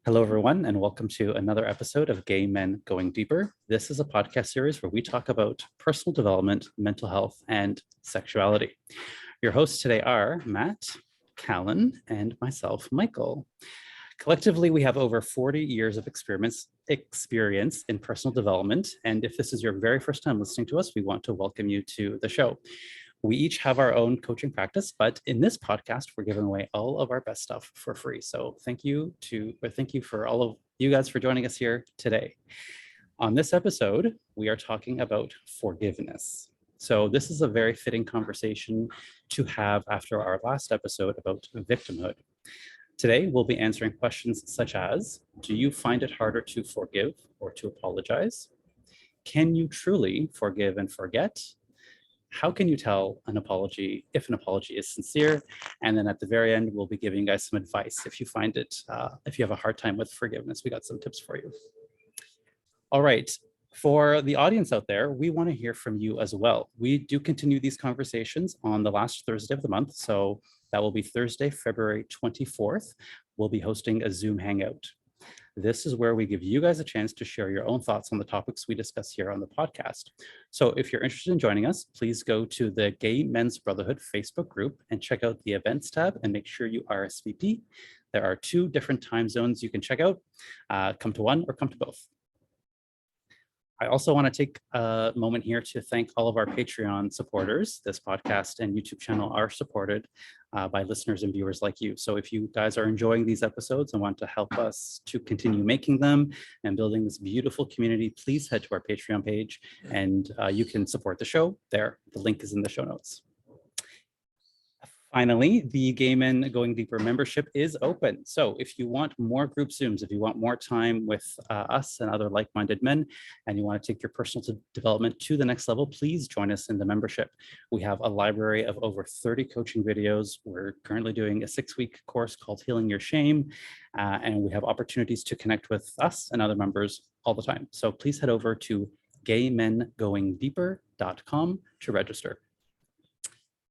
Hello, everyone, and welcome to another episode of Gay Men Going Deeper. This is a podcast series where we talk about personal development, mental health, and sexuality. Your hosts today are Matt, Calan, and myself, Michael. Collectively, we have over 40 years of experience in personal development. And if this is your very first time listening to us, we want to welcome you to the show. We each have our own coaching practice, but in this podcast, we're giving away all of our best stuff for free. So thank you for all of you guys for joining us here today. On this episode, we are talking about forgiveness. So this is a very fitting conversation to have after our last episode about victimhood. Today, we'll be answering questions such as, do you find it harder to forgive or to apologize? Can you truly forgive and forget? How can you tell an apology if an apology is sincere? And then at the very end, we'll be giving you guys some advice if you find it, if you have a hard time with forgiveness. We got some tips for you. All right. For the audience out there, we want to hear from you as well. We do continue these conversations on the last Thursday of the month. So that will be Thursday, February 24th. We'll be hosting a Zoom Hangout. This is where we give you guys a chance to share your own thoughts on the topics we discuss here on the podcast. So if you're interested in joining us, please go to the Gay Men's Brotherhood Facebook group and check out the events tab and make sure you RSVP. There are 2 different time zones you can check out. Come to one or come to both. I also want to take a moment here to thank all of our Patreon supporters. This podcast and YouTube channel are supported by listeners and viewers like you. So if you guys are enjoying these episodes and want to help us to continue making them and building this beautiful community, please head to our Patreon page and you can support the show there. The link is in the show notes. Finally, the Gay Men Going Deeper membership is open. So if you want more group Zooms, if you want more time with us and other like-minded men, and you want to take your personal development to the next level, please join us in the membership. We have a library of over 30 coaching videos. We're currently doing a 6-week course called Healing Your Shame, and we have opportunities to connect with us and other members all the time. So please head over to gaymengoingdeeper.com to register.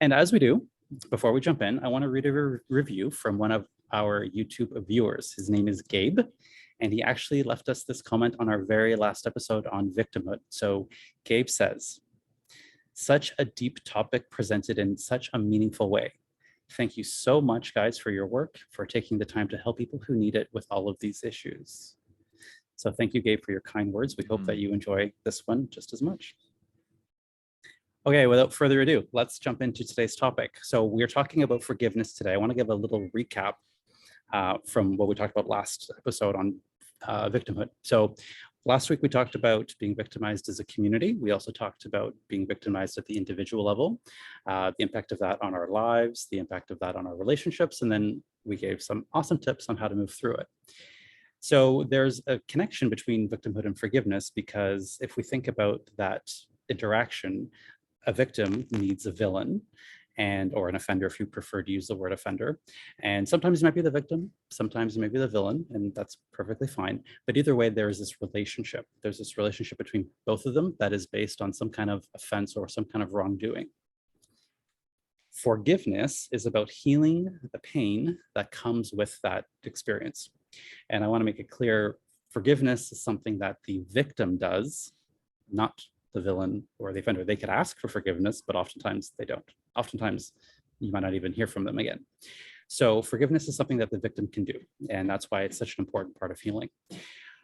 And as we do, before we jump in, I want to read a review from one of our YouTube viewers. His name is Gabe, and he actually left us this comment on our very last episode on victimhood. So Gabe says, such a deep topic presented in such a meaningful way. Thank you so much, guys, for your work, for taking the time to help people who need it with all of these issues. So thank you, Gabe, for your kind words. We hope that you enjoy this one just as much. Okay, without further ado, let's jump into today's topic. So we're talking about forgiveness today. I want to give a little recap from what we talked about last episode on victimhood. So last week we talked about being victimized as a community. We also talked about being victimized at the individual level, the impact of that on our lives, the impact of that on our relationships, and then we gave some awesome tips on how to move through it. So there's a connection between victimhood and forgiveness, because if we think about that interaction, a victim needs a villain or an offender, if you prefer to use the word offender. And sometimes you might be the victim, sometimes you may be the villain, and that's perfectly fine. But either way, there is this relationship. There's this relationship between both of them that is based on some kind of offense or some kind of wrongdoing. Forgiveness is about healing the pain that comes with that experience. And I want to make it clear, forgiveness is something that the victim does, not the villain or the offender. They could ask for forgiveness, but oftentimes they don't. Oftentimes you might not even hear from them again. So forgiveness is something that the victim can do, and that's why it's such an important part of healing.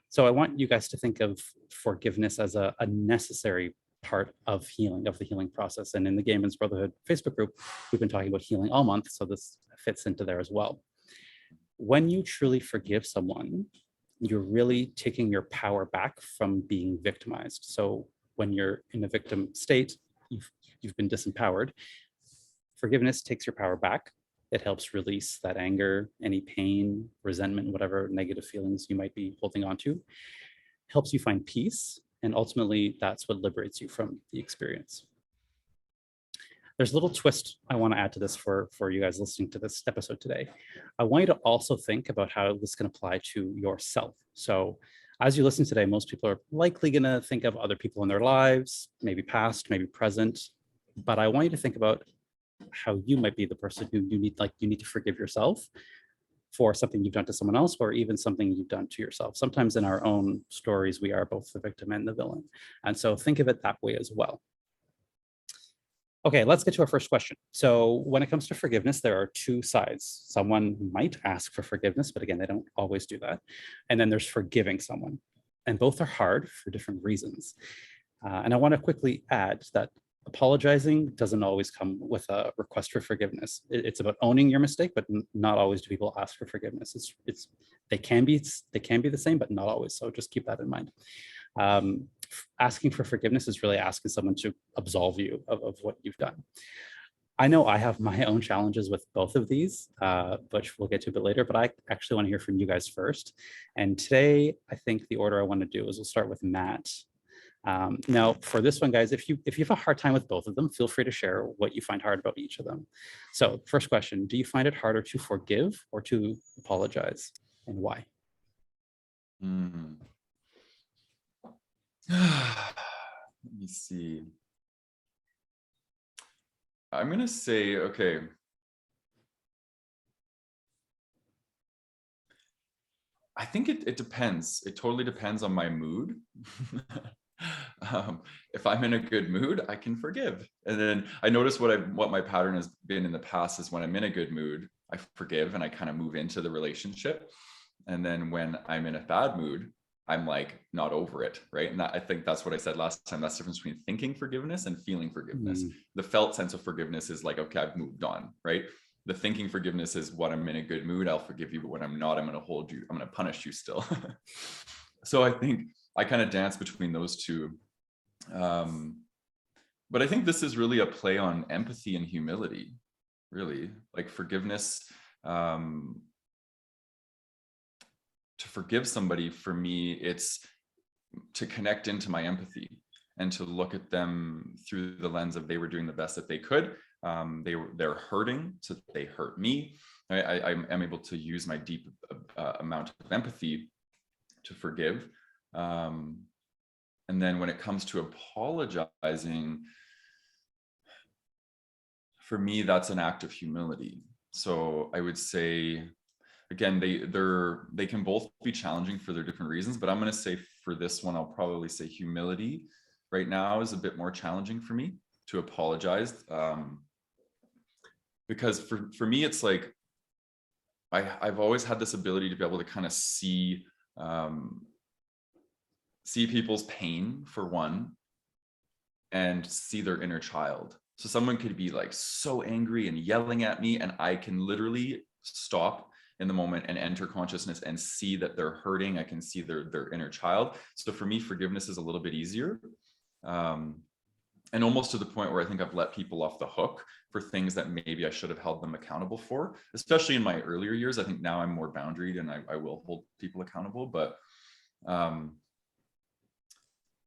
So I want you guys to think of forgiveness as a necessary part of healing, of the healing process. And in the Gay Men's Brotherhood Facebook group, we've been talking about healing all month, so this fits into there as well. When you truly forgive someone, you're really taking your power back from being victimized. So when you're in a victim state, you've been disempowered. Forgiveness takes your power back. It helps release that anger, any pain, resentment, whatever negative feelings you might be holding on to. Helps you find peace, and ultimately that's what liberates you from the experience. There's a little twist I want to add to this for you guys listening to this episode today. I want you to also think about how this can apply to yourself. So as you listen today, most people are likely going to think of other people in their lives, maybe past, maybe present. But I want you to think about how you might be the person who you need to forgive yourself, for something you've done to someone else, or even something you've done to yourself. Sometimes in our own stories, we are both the victim and the villain. And so think of it that way as well. Okay, let's get to our first question. So when it comes to forgiveness, there are two sides. Someone might ask for forgiveness, but again, they don't always do that. And then there's forgiving someone. And both are hard for different reasons. And I want to quickly add that apologizing doesn't always come with a request for forgiveness. It's about owning your mistake, but not always do people ask for forgiveness. They can be the same, but not always. So just keep that in mind. Asking for forgiveness is really asking someone to absolve you of what you've done. I know I have my own challenges with both of these, which we'll get to a bit later, but I actually want to hear from you guys first. And today, I think the order I want to do is we'll start with Matt. Now, for this one, guys, if you have a hard time with both of them, feel free to share what you find hard about each of them. So first question, do you find it harder to forgive or to apologize, and why? Let me see. I'm going to say, okay. I think it depends. It totally depends on my mood. If I'm in a good mood, I can forgive. And then I notice what my pattern has been in the past is when I'm in a good mood, I forgive and I kind of move into the relationship. And then when I'm in a bad mood, I'm like not over it, right? And I think that's what I said last time. That's the difference between thinking forgiveness and feeling forgiveness. The felt sense of forgiveness is like, okay, I've moved on, right? The thinking forgiveness is when I'm in a good mood, I'll forgive you, but when I'm not, I'm going to hold you, I'm going to punish you still. So I think I kind of dance between those two. But I think this is really a play on empathy and humility, really. Like forgiveness, to forgive somebody, for me, it's to connect into my empathy and to look at them through the lens of they were doing the best that they could. They're hurting, so they hurt me. I'm able to use my deep amount of empathy to forgive. And then when it comes to apologizing, for me, that's an act of humility. So I would say, again, they can both be challenging for their different reasons, but I'm going to say for this one, I'll probably say humility right now is a bit more challenging for me to apologize. Because for me, it's like, I've always had this ability to be able to kind of see people's pain, for one, and see their inner child. So someone could be like so angry and yelling at me, and I can literally stop in the moment and enter consciousness and see that they're hurting. I can see their inner child. So for me, forgiveness is a little bit easier. And almost to the point where I think I've let people off the hook for things that maybe I should have held them accountable for, especially in my earlier years. I think now I'm more boundaried and I will hold people accountable. But and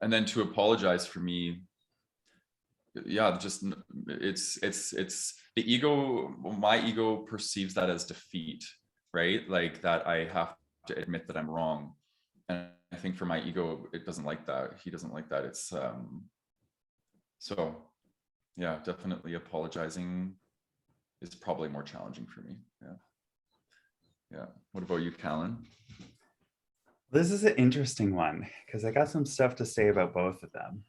then to apologize, for me, yeah, just it's the ego. My ego perceives that as defeat, right? Like that I have to admit that I'm wrong. And I think for my ego, it doesn't like that. He doesn't like that. It's so yeah, definitely apologizing is probably more challenging for me. Yeah. What about you, Calan? This is an interesting one because I got some stuff to say about both of them.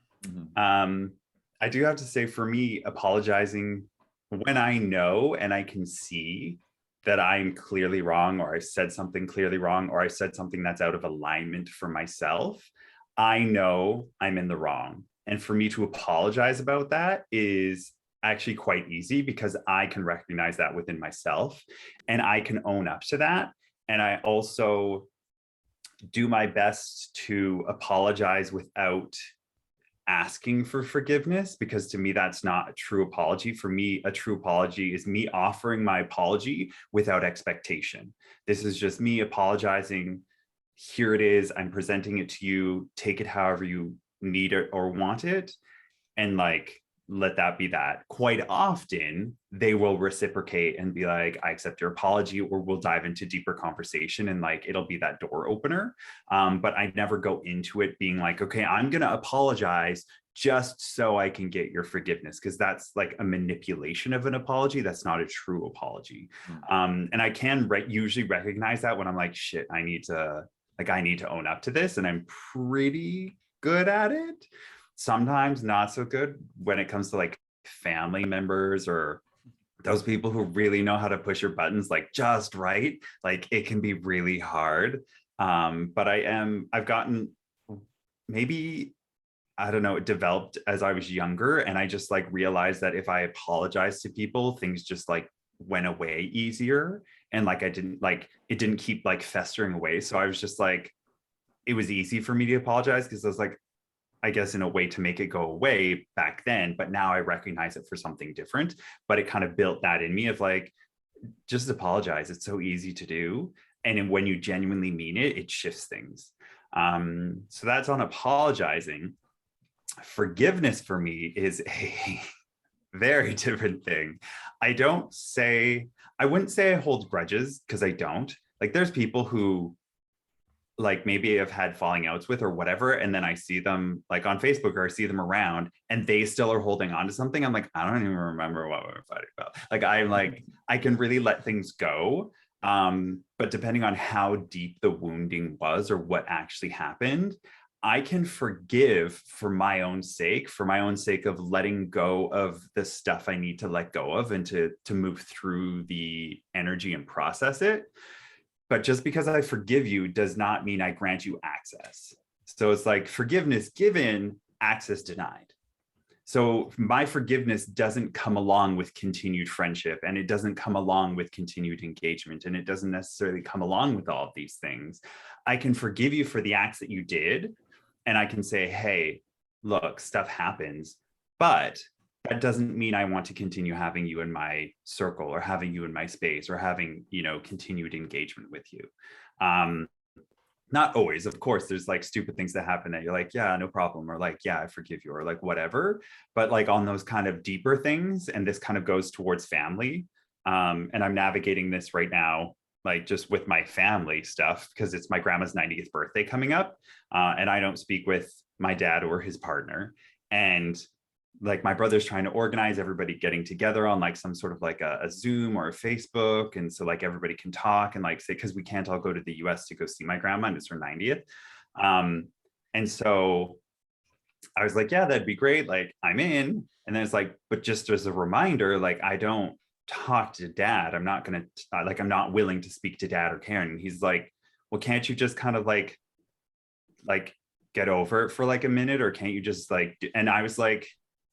I do have to say, for me, apologizing when I know and I can see that I'm clearly wrong, or I said something clearly wrong, or I said something that's out of alignment for myself, I know I'm in the wrong. And for me to apologize about that is actually quite easy because I can recognize that within myself and I can own up to that. And I also do my best to apologize without asking for forgiveness, because to me, that's not a true apology. For me, a true apology is me offering my apology without expectation. This is just me apologizing. Here it is. I'm presenting it to you. Take it however you need it or want it. And like, let that be that. Quite often, they will reciprocate and be like, I accept your apology, or we'll dive into deeper conversation and like, it'll be that door opener. But I never go into it being like, okay, I'm going to apologize just so I can get your forgiveness, because that's like a manipulation of an apology. That's not a true apology. And I can usually recognize that when I'm like, shit, I need to own up to this, and I'm pretty good at it. Sometimes not so good when it comes to like family members or those people who really know how to push your buttons like just right. Like it can be really hard. But I've gotten, maybe, I don't know, it developed as I was younger, and I just like realized that if I apologize to people, things just like went away easier, and like it didn't keep like festering away. So I was just like, it was easy for me to apologize because I was like, I guess in a way to make it go away back then, but now I recognize it for something different. But it kind of built that in me of like, just apologize. It's so easy to do. And when you genuinely mean it, it shifts things. So that's on apologizing. Forgiveness for me is a very different thing. I wouldn't say I hold grudges, because I don't. Like there's people who like maybe I've had falling outs with or whatever, and then I see them like on Facebook or I see them around and they still are holding on to something. I'm like, I don't even remember what we were fighting about. Like I'm like, I can really let things go. But depending on how deep the wounding was or what actually happened, I can forgive for my own sake of letting go of the stuff I need to let go of and to move through the energy and process it. But just because I forgive you does not mean I grant you access. So it's like forgiveness given, access denied. So my forgiveness doesn't come along with continued friendship, and it doesn't come along with continued engagement, and it doesn't necessarily come along with all of these things. I can forgive you for the acts that you did, and I can say, hey, look, stuff happens, but that doesn't mean I want to continue having you in my circle or having you in my space or having, continued engagement with you. Not always, of course, there's like stupid things that happen that you're like, yeah, no problem. Or like, yeah, I forgive you, or like whatever. But like on those kind of deeper things, and this kind of goes towards family. And I'm navigating this right now, like just with my family stuff, because it's my grandma's 90th birthday coming up. And I don't speak with my dad or his partner. And like my brother's trying to organize everybody getting together on like some sort of like a Zoom or a Facebook. And so like everybody can talk and like say, because we can't all go to the US to go see my grandma, and it's her 90th. And so I was like, yeah, that'd be great. Like I'm in. And then it's like, but just as a reminder, like I don't talk to dad. I'm not going to I'm not willing to speak to dad or Karen. And he's like, well, can't you just kind of like get over it for like a minute? Or can't you just like, and I was like,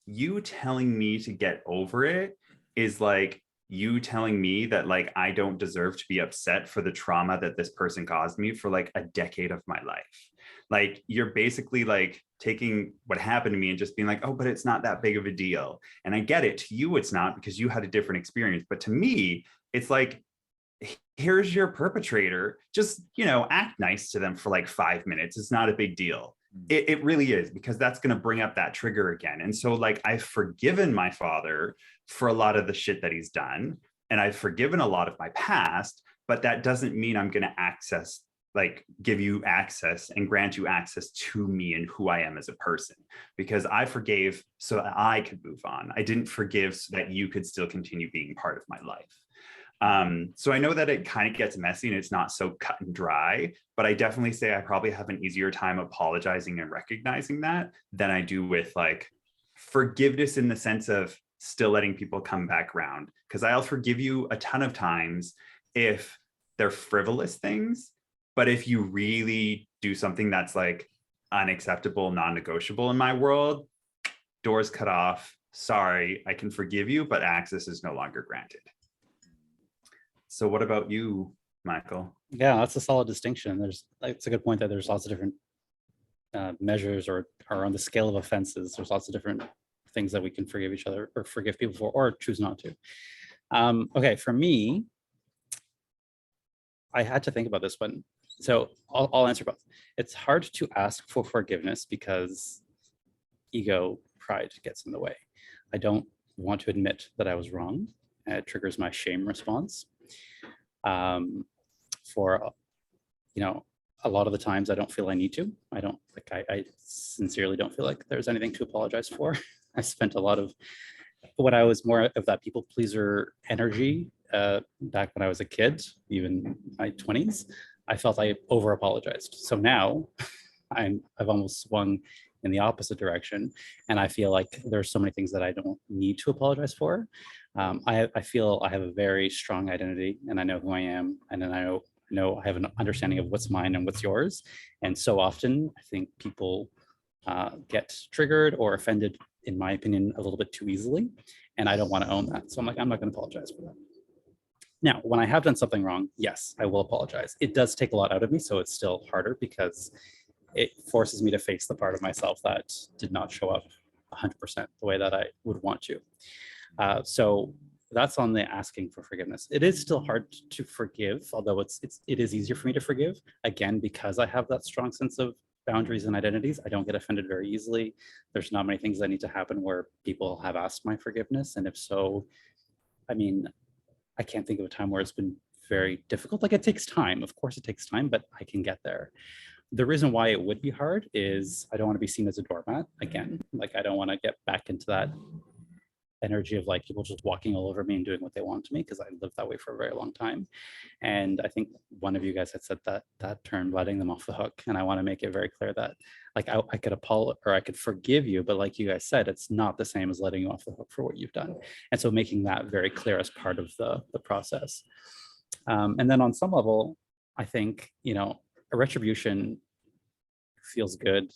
you telling me to get over it is like you telling me that like I don't deserve to be upset for the trauma that this person caused me for like a decade of my life. Like you're basically like taking what happened to me and just being like, oh, but it's not that big of a deal. And I get it, to you it's not, because you had a different experience. But to me, it's like, here's your perpetrator, just act nice to them for like 5 minutes. It's not a big deal. It really is, because that's going to bring up that trigger again. And so like I've forgiven my father for a lot of the shit that he's done, and I've forgiven a lot of my past, but that doesn't mean I'm going to give you access and grant you access to me and who I am as a person, because I forgave so that I could move on. I didn't forgive so that you could still continue being part of my life. So I know that it kind of gets messy and it's not so cut and dry, but I definitely say I probably have an easier time apologizing and recognizing that than I do with like forgiveness in the sense of still letting people come back around. Because I'll forgive you a ton of times if they're frivolous things, but if you really do something that's like unacceptable, non-negotiable in my world, doors cut off. Sorry, I can forgive you, but access is no longer granted. So what about you, Michael? Yeah, that's a solid distinction. It's a good point that there's lots of different measures or on the scale of offenses. There's lots of different things that we can forgive each other or forgive people for, or choose not to. Okay, for me, I had to think about this one. So I'll answer both. It's hard to ask for forgiveness because ego, pride gets in the way. I don't want to admit that I was wrong. It triggers my shame response. For a lot of the times I don't feel I need to. I sincerely don't feel like there's anything to apologize for. I spent a lot of, when I was more of that people pleaser energy back when I was a kid, even my 20s, I felt I over apologized. So now I've almost swung in the opposite direction. And I feel like there's so many things that I don't need to apologize for. I feel I have a very strong identity, and I know who I am. And then I know I have an understanding of what's mine and what's yours. And so often I think people get triggered or offended, in my opinion, a little bit too easily. And I don't want to own that. So I'm like, I'm not going to apologize for that. Now, when I have done something wrong, yes, I will apologize. It does take a lot out of me, so it's still harder because it forces me to face the part of myself that did not show up 100% the way that I would want to. So that's on the asking for forgiveness. It is still hard to forgive, although it is easier for me to forgive, again, because I have that strong sense of boundaries and identities. I don't get offended very easily. There's not many things that need to happen where people have asked my forgiveness. And if so, I mean, I can't think of a time where it's been very difficult. Like, it takes time. Of course it takes time, but I can get there. The reason why it would be hard is I don't want to be seen as a doormat again. Like, I don't want to get back into that energy of like people just walking all over me and doing what they want to me, because I lived that way for a very long time. And I think one of you guys had said that term, letting them off the hook. And I want to make it very clear that like I could apologize or I could forgive you, but like you guys said, it's not the same as letting you off the hook for what you've done. And so making that very clear as part of the process. And then on some level, I think, you know, a retribution feels good.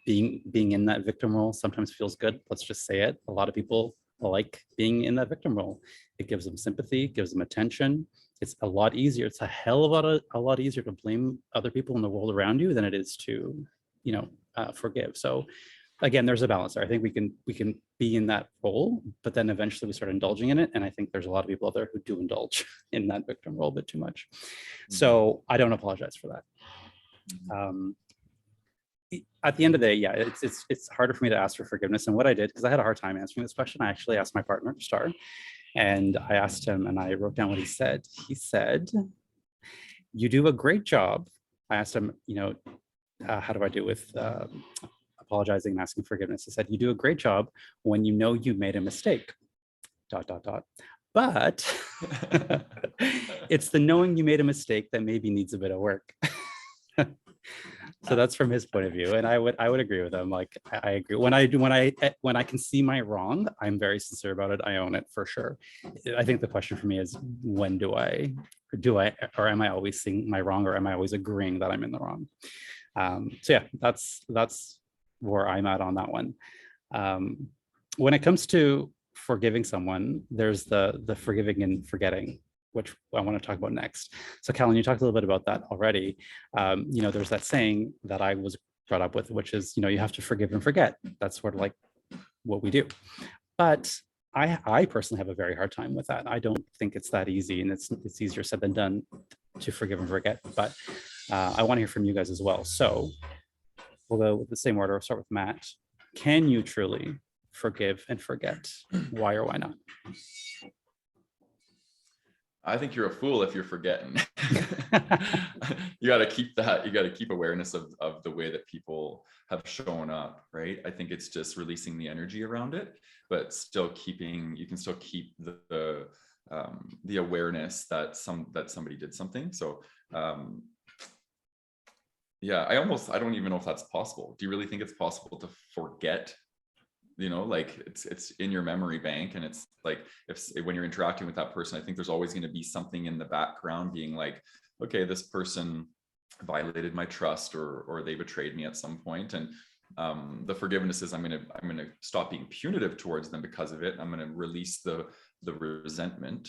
Being in that victim role sometimes feels good. Let's just say it. A lot of people like being in that victim role. It gives them sympathy, gives them attention. It's a lot easier. It's a hell of a lot easier to blame other people in the world around you than it is to, you know, forgive. So again, there's a balance there. I think we can be in that role, but then eventually we start indulging in it. And I think there's a lot of people out there who do indulge in that victim role a bit too much. So I don't apologize for that. At the end of the day, yeah, it's harder for me to ask for forgiveness. And what I did, because I had a hard time answering this question, I actually asked my partner, Star, and I asked him, and I wrote down what he said. He said, "You do a great job." I asked him, you know, how do I do with apologizing and asking forgiveness? He said, "You do a great job when you know you made a mistake, ... But it's the knowing you made a mistake that maybe needs a bit of work." So that's from his point of view, and I would agree with him. Like, I agree. When I can see my wrong, I'm very sincere about it. I own it for sure. I think the question for me is, when do I, or am I always seeing my wrong, or am I always agreeing that I'm in the wrong? So yeah, that's where I'm at on that one. When it comes to forgiving someone, there's the forgiving and forgetting, which I want to talk about next. So Calan, you talked a little bit about that already. You know, there's that saying that I was brought up with, which is, you know, you have to forgive and forget. That's sort of like what we do. But I personally have a very hard time with that. I don't think it's that easy, and it's easier said than done to forgive and forget. But I want to hear from you guys as well. So we'll go with the same order. I'll start with Matt. Can you truly forgive and forget? Why or why not? I think you're a fool if you're forgetting. You got to keep that. You got to keep awareness of the way that people have shown up, right? I think it's just releasing the energy around it, but still keeping. You can still keep the awareness that somebody did something. So yeah, I don't even know if that's possible. Do you really think it's possible to forget? You know, like it's in your memory bank, and it's like when you're interacting with that person, I think there's always going to be something in the background being like, okay, this person violated my trust, or they betrayed me at some point, and the forgiveness is I'm gonna stop being punitive towards them because of it. I'm gonna release the resentment.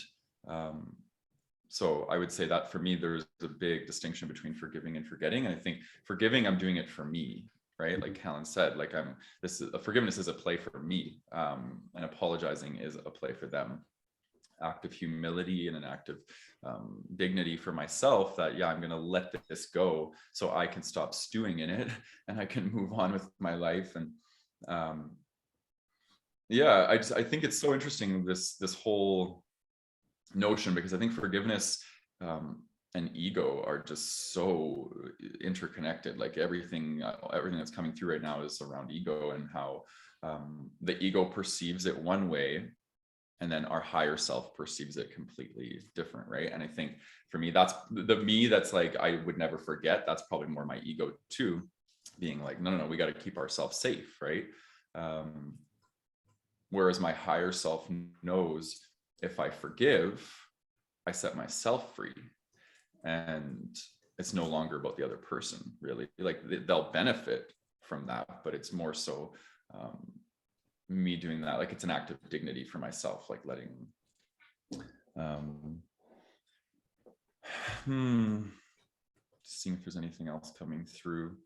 So I would say that for me, there's a big distinction between forgiving and forgetting. And I think forgiving, I'm doing it for me. Right, like Calan said, like forgiveness is a play for me, and apologizing is a play for them. Act of humility and an act of dignity for myself. That I'm going to let this go so I can stop stewing in it and I can move on with my life. And I think it's so interesting, this whole notion, because I think forgiveness and ego are just so interconnected. Like everything that's coming through right now is around ego, and how the ego perceives it one way, and then our higher self perceives it completely different, right? And I think for me, that's the me that's like, I would never forget. That's probably more my ego too, being like, no, we got to keep ourselves safe, right? Whereas my higher self knows, if I forgive, I set myself free, and it's no longer about the other person, really. Like they'll benefit from that, but it's more so me doing that. Like it's an act of dignity for myself, like letting seeing if there's anything else coming through.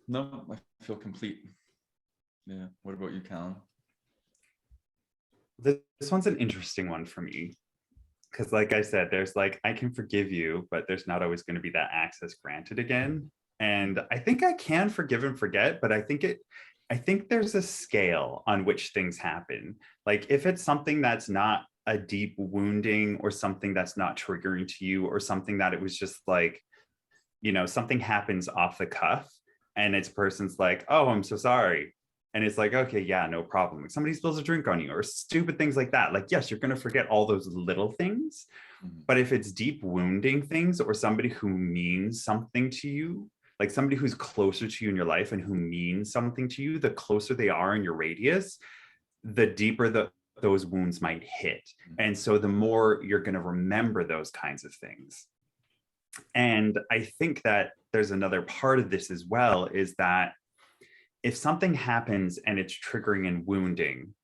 No, I feel complete. Yeah. What about you, Calan? This one's an interesting one for me, because like I said, there's like, I can forgive you, but there's not always going to be that access granted again. And I think I can forgive and forget, but I think there's a scale on which things happen. Like if it's something that's not a deep wounding, or something that's not triggering to you, or something that it was just like, something happens off the cuff, and it's person's like, oh, I'm so sorry. And it's like, okay, yeah, no problem. Like somebody spills a drink on you, or stupid things like that. Like, yes, you're going to forget all those little things. But if it's deep wounding things, or somebody who means something to you, like somebody who's closer to you in your life and who means something to you, the closer they are in your radius, the deeper those wounds might hit. And so the more you're going to remember those kinds of things. And I think that there's another part of this as well, is that if something happens and it's triggering and wounding,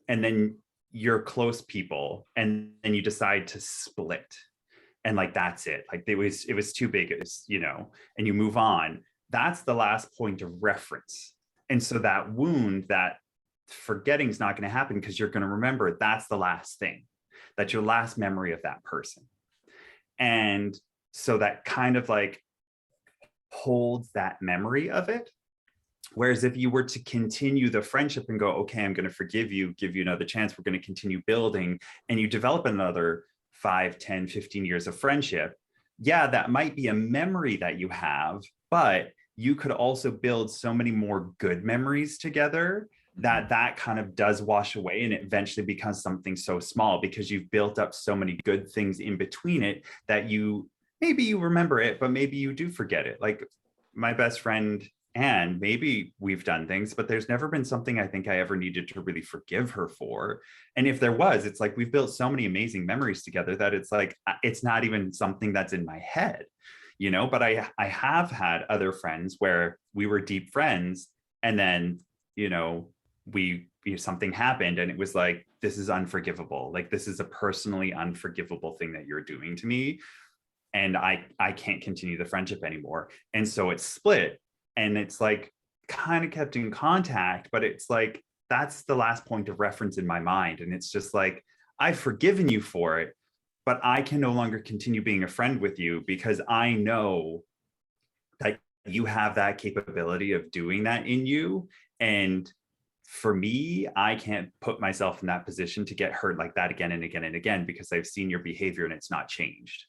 and then you're close people, and then you decide to split, and like that's it, like it was too big, it was, and you move on, that's the last point of reference. And so that wound, that forgetting is not going to happen, because you're going to remember that's the last thing, that's your last memory of that person. And so that kind of like holds that memory of it. Whereas if you were to continue the friendship and go, okay, I'm going to forgive you, give you another chance, we're going to continue building, and you develop another 5, 10, 15 years of friendship, yeah, that might be a memory that you have, but you could also build so many more good memories together that kind of does wash away, and it eventually becomes something so small, because you've built up so many good things in between it that maybe you remember it, but maybe you do forget it. Like my best friend, and maybe we've done things, but there's never been something I think I ever needed to really forgive her for. And if there was, it's like we've built so many amazing memories together that it's like, it's not even something that's in my head, but I have had other friends where we were deep friends, and then, something happened, and it was like, this is unforgivable. Like, this is a personally unforgivable thing that you're doing to me. And I can't continue the friendship anymore. And so it's split. And it's like kind of kept in contact, but it's like, that's the last point of reference in my mind. And it's just like, I've forgiven you for it, but I can no longer continue being a friend with you, because I know that you have that capability of doing that in you. And for me, I can't put myself in that position to get hurt like that again and again and again, because I've seen your behavior and it's not changed.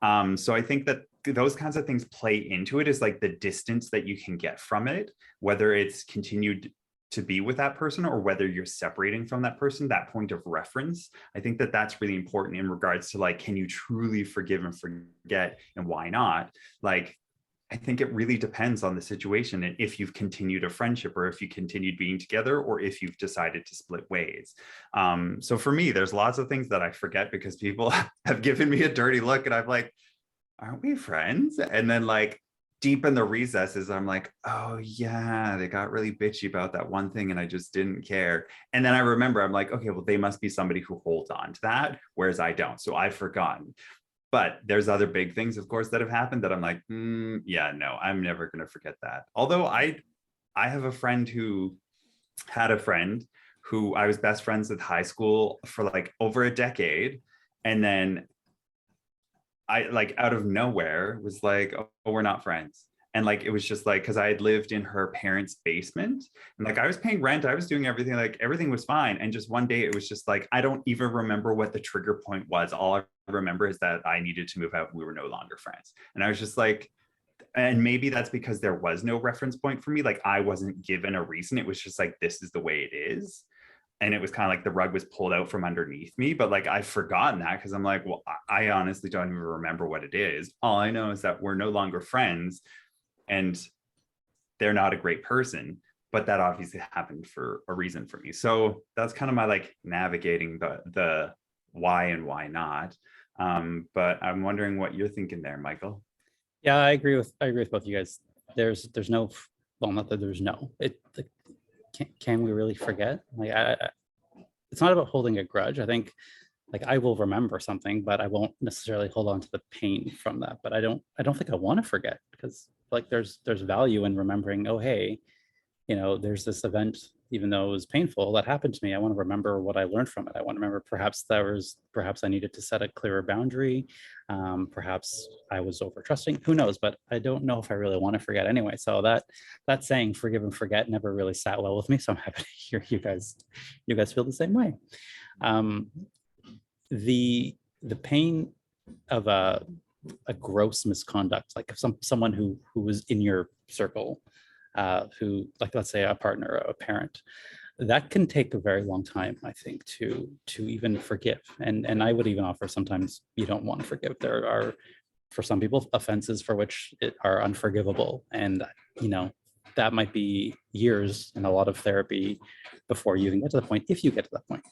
So I think that those kinds of things play into it, is like the distance that you can get from it, whether it's continued to be with that person or whether you're separating from that person, that point of reference. I think that that's really important in regards to like, can you truly forgive and forget, and why not? Like, I think it really depends on the situation, and if you've continued a friendship, or if you continued being together, or if you've decided to split ways. So for me, there's lots of things that I forget because people have given me a dirty look, and I'm like, aren't we friends? And then like deep in the recesses, I'm like, oh yeah, they got really bitchy about that one thing and I just didn't care. And then I remember, I'm like, okay, well, they must be somebody who holds on to that, whereas I don't. So I've forgotten. But there's other big things, of course, that have happened that I'm like, yeah, no, I'm never going to forget that. Although I have a friend who had a friend who I was best friends with high school for like over a decade. And then I, like, out of nowhere was like, oh, we're not friends. And like, it was just like, because I had lived in her parents' basement, and like I was paying rent, I was doing everything, like everything was fine. And just one day it was just like, I don't even remember what the trigger point was. All I remember is that I needed to move out and we were no longer friends. And I was just like, and maybe that's because there was no reference point for me. Like I wasn't given a reason. It was just like, this is the way it is. And it was kind of like the rug was pulled out from underneath me. But like I've forgotten that, because I'm like, well, I honestly don't even remember what it is. All I know is that we're no longer friends and they're not a great person. But that obviously happened for a reason for me. So that's kind of my like navigating the why and why not. But I'm wondering what you're thinking there, Michael. Yeah, I agree with both of you guys. There's no, well, not that there's no, can we really forget? Like it's not about holding a grudge. I think like I will remember something, but I won't necessarily hold on to the pain from that. But I don't think I want to forget, because like there's value in remembering, oh hey, there's this event, even though it was painful, that happened to me. I want to remember what I learned from it. I want to remember perhaps I needed to set a clearer boundary. Perhaps I was over trusting, who knows, but I don't know if I really want to forget anyway. So that saying forgive and forget never really sat well with me. So I'm happy to hear you guys feel the same way. The pain of a gross misconduct, like if someone who was in your circle, who, like, let's say a partner, a parent, that can take a very long time, I think, to even forgive. And I would even offer sometimes you don't want to forgive. There are, for some people, offenses for which are unforgivable, and that might be years and a lot of therapy before you even get to the point, if you get to that point.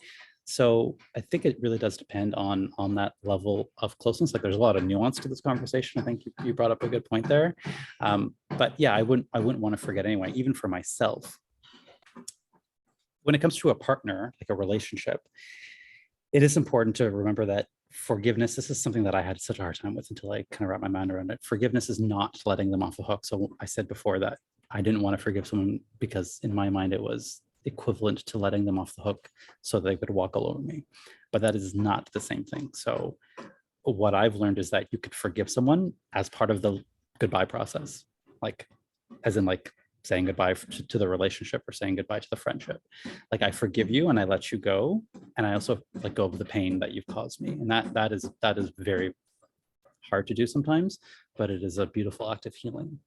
So I think it really does depend on that level of closeness. Like there's a lot of nuance to this conversation. I think you brought up a good point there. But yeah, I wouldn't want to forget anyway, even for myself. When it comes to a partner, like a relationship, it is important to remember that forgiveness, this is something that I had such a hard time with until I kind of wrapped my mind around it. Forgiveness is not letting them off the hook. So I said before that I didn't want to forgive someone because in my mind it was equivalent to letting them off the hook so they could walk all over me. But that is not the same thing. So what I've learned is that you could forgive someone as part of the goodbye process, like as in like saying goodbye to the relationship or saying goodbye to the friendship. Like I forgive you and I let you go, and I also let go of the pain that you've caused me. And that is very hard to do sometimes, but it is a beautiful act of healing.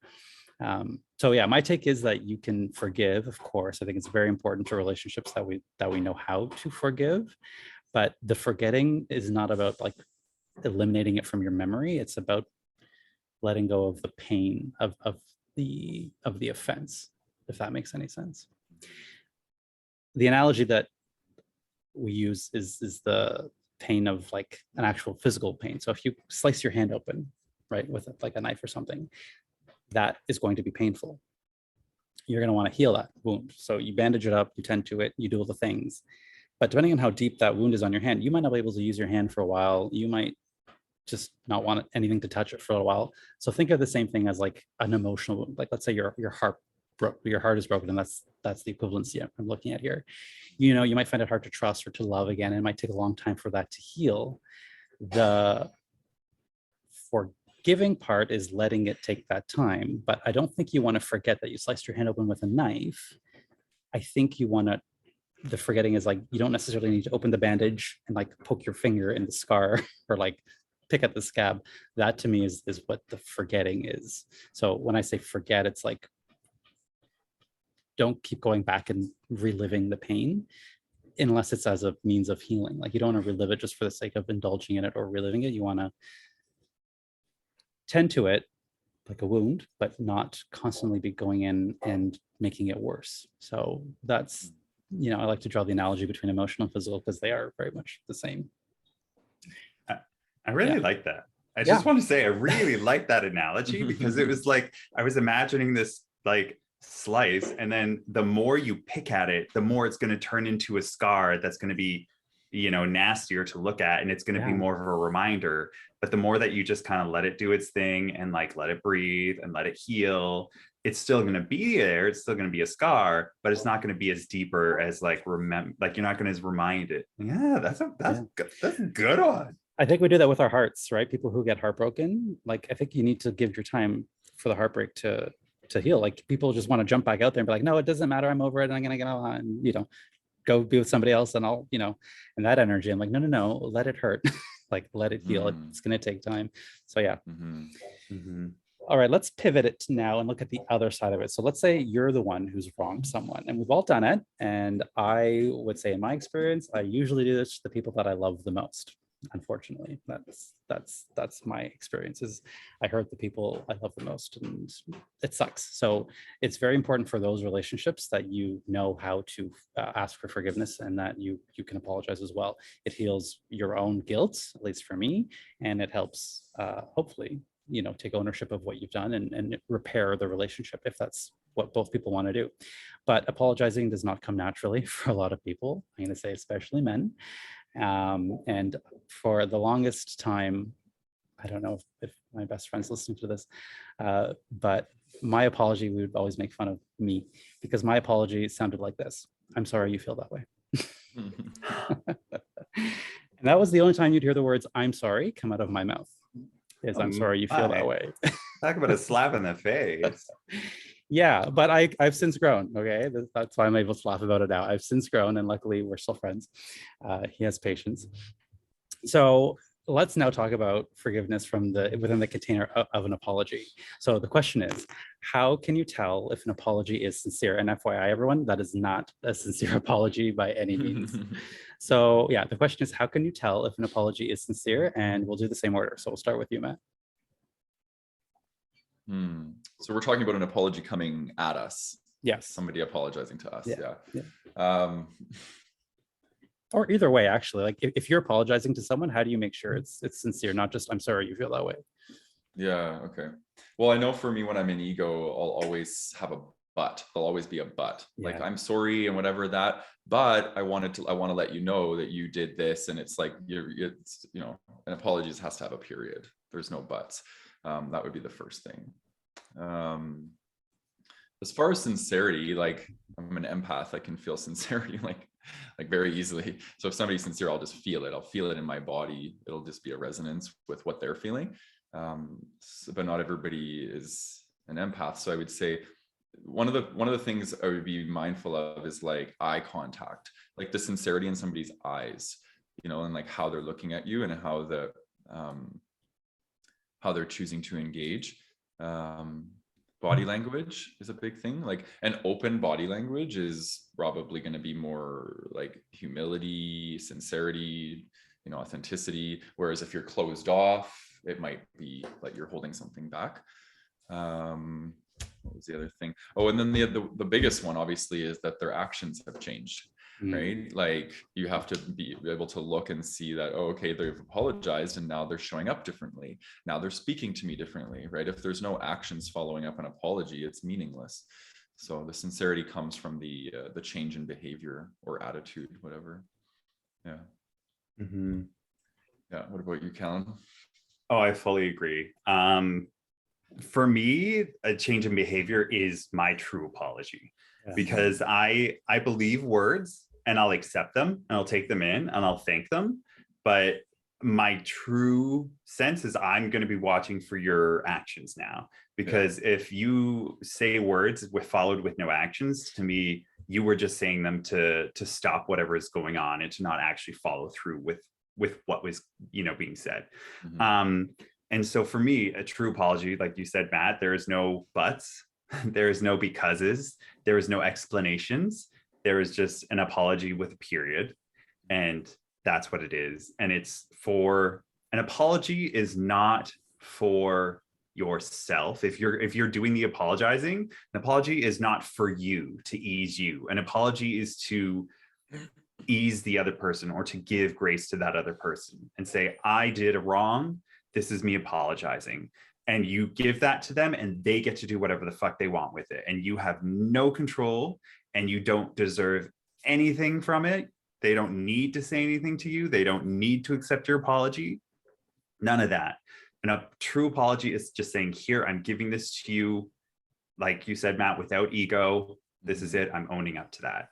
So yeah, my take is that you can forgive, of course. I think it's very important to relationships that we know how to forgive, but the forgetting is not about like eliminating it from your memory. It's about letting go of the pain of the offense, if that makes any sense. The analogy that we use is the pain of like an actual physical pain. So if you slice your hand open, right, with like a knife or something, that is going to be painful. You're going to want to heal that wound. So you bandage it up, you tend to it, you do all the things. But depending on how deep that wound is on your hand, you might not be able to use your hand for a while. You might just not want anything to touch it for a while. So think of the same thing as like an emotional wound. Like let's say your heart is broken, and that's the equivalency I'm looking at here. You might find it hard to trust or to love again. It might take a long time for that to heal. The forgiving part is letting it take that time, but I don't think you want to forget that you sliced your hand open with a knife. I think the forgetting is like, you don't necessarily need to open the bandage and like poke your finger in the scar or like pick at the scab. That to me is what the forgetting is. So when I say forget, it's like, don't keep going back and reliving the pain unless it's as a means of healing. Like you don't want to relive it just for the sake of indulging in it or reliving it. You want to tend to it like a wound, but not constantly be going in and making it worse. So that's, I like to draw the analogy between emotional and physical because they are very much the same. I really like that. I just want to say I really like that analogy because it was like I was imagining this like slice, and then the more you pick at it, the more it's going to turn into a scar that's going to be, nastier to look at, and it's going to be more of a reminder. But the more that you just kind of let it do its thing and like let it breathe and let it heal, it's still going to be there. It's still going to be a scar, but it's not going to be as deeper as like remember. Like you're not going to remind it. Yeah, that's a good one. I think we do that with our hearts, right? People who get heartbroken, like I think you need to give your time for the heartbreak to heal. Like people just want to jump back out there and be like, no, it doesn't matter, I'm over it, and I'm gonna get on and, you know, go be with somebody else, and I'll, you know, and that energy. I'm like, no, let it hurt. Like let it heal. It's gonna take time. So yeah. All right, let's pivot it now and look at the other side of it. So let's say you're the one who's wronged someone, and we've all done it. And I would say, in my experience, I usually do this to the people that I love the most. Unfortunately, that's my experience. Is I hurt the people I love the most, and it sucks. So it's very important for those relationships that you know how to ask for forgiveness, and that you can apologize as well. It heals your own guilt, at least for me, and it helps hopefully, you know, take ownership of what you've done and repair the relationship if that's what both people want to do. But apologizing does not come naturally for a lot of people. I'm going to say especially men. And for the longest time, I don't know if my best friend's listening to this, but my apology, we would always make fun of me because my apology sounded like this: I'm sorry you feel that way. And that was the only time you'd hear the words "I'm sorry" come out of my mouth. Is I'm sorry you feel that way. Talk about a slap in the face. Yeah, but I've since grown. Okay, that's why I'm able to laugh about it now. I've since grown, and luckily we're still friends. He has patience. So let's now talk about forgiveness from within the container of an apology. So the question is, how can you tell if an apology is sincere? And FYI, everyone, that is not a sincere apology by any means. So yeah, the question is, how can you tell if an apology is sincere? And we'll do the same order. So we'll start with you, Matt. So we're talking about an apology coming at us. Yes. Somebody apologizing to us. Yeah. Or either way, actually, like if you're apologizing to someone, how do you make sure it's sincere, not just I'm sorry you feel that way? Yeah. Okay. Well, I know for me, when I'm in ego, I'll always have a but. There'll always be a but. Yeah. Like I'm sorry and whatever that. But I want to let you know that you did this, and it's like it's, you know, an apology has to have a period. There's no buts. That would be the first thing. As far as sincerity, like I'm an empath, I can feel sincerity like very easily. So if somebody's sincere, I'll just feel it. I'll feel it in my body. It'll just be a resonance with what they're feeling. But not everybody is an empath. So I would say one of the things I would be mindful of is like eye contact, like the sincerity in somebody's eyes, you know, and like how they're looking at you and how they're choosing to engage. Body language is a big thing. Like an open body language is probably going to be more like humility, sincerity, you know, authenticity. Whereas if you're closed off, it might be like you're holding something back. What was the other thing? Oh, and then the biggest one obviously is that their actions have changed. Right? Like you have to be able to look and see that, oh, okay, they've apologized and now they're showing up differently. Now they're speaking to me differently, right? If there's no actions following up an apology, it's meaningless. So the sincerity comes from the change in behavior or attitude, whatever. Yeah. Yeah. What about you, Calan? Oh, I fully agree. For me, a change in behavior is my true apology. Because I believe words and I'll accept them and I'll take them in and I'll thank them. But my true sense is I'm going to be watching for your actions now, because if you say words followed with no actions, to me, you were just saying them to stop whatever is going on and to not actually follow through with what was, you know, being said. And so for me, a true apology, like you said, Matt, there is no buts. There is no becauses. There is no explanations. There is just an apology with a period. And that's what it is. And it's for an apology is not for yourself. If you're doing the apologizing, an apology is not for you to ease you. An apology is to ease the other person or to give grace to that other person and say, I did a wrong. This is me apologizing. And you give that to them and they get to do whatever the fuck they want with it. And you have no control and you don't deserve anything from it. They don't need to say anything to you. They don't need to accept your apology. None of that. And a true apology is just saying, here, I'm giving this to you. Like you said, Matt, without ego, this is it. I'm owning up to that.